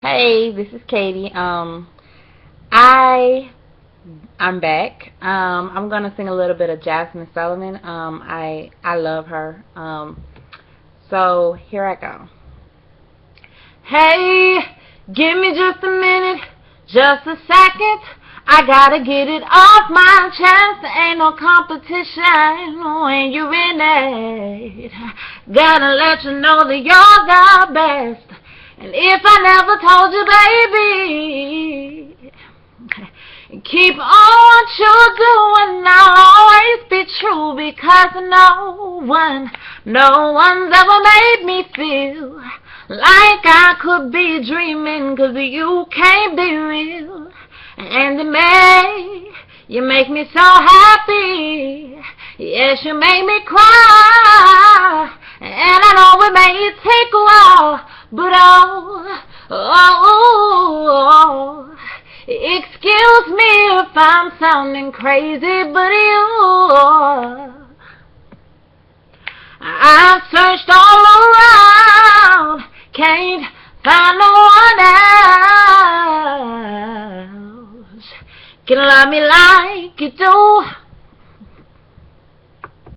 Hey, this is Katie. I'm back. I'm gonna sing a little bit of Jazmine Sullivan. I love her. So here I go. Hey, give me just a minute, just a second. I gotta get it off my chest. There ain't no competition when you're in it. Gotta let you know that you're the best. And if I never told you, baby, keep on what you're doing. I'll always be true because no one's ever made me feel like I could be dreaming, 'cause you can't be real. And you make me so happy. Yes, you make me cry. And I know it may take a while, but excuse me if I'm sounding crazy, but I've searched all around, can't find no one else can love me like you do.